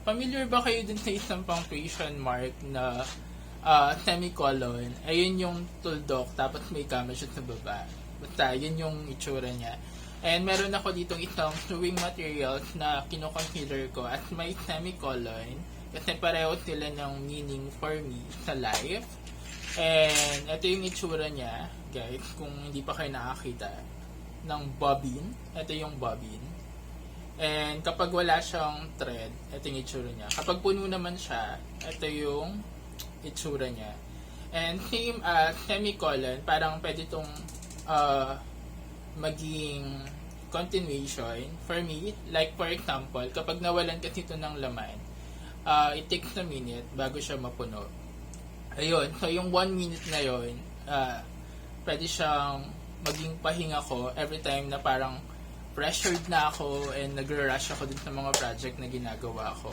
Familiar ba kayo dun sa isang punctuation mark na semicolon? Ayun yung tuldok, tapos may comma siya sa baba. Basta, yun yung itsura niya. And meron ako ditong isang sewing materials na kinoconsider ko as may semicolon kasi pareho sila ng meaning for me sa life. And ito yung itsura niya, guys, kung hindi pa kayo nakakita, ng bobbin. Ito yung bobbin. And kapag wala siyang thread, ito yung itsura niya. Kapag puno naman siya, ito yung itsura niya. And same as semicolon, parang pwede itong maging continuation. For me, like for example, kapag nawalan kasi ito ng laman, it takes a minute bago siya mapuno. Ayun, so yung 1 minute na yun, pwede siyang maging pahinga ko every time na parang pressured na ako and nag-rush ako dun sa mga project na ginagawa ko.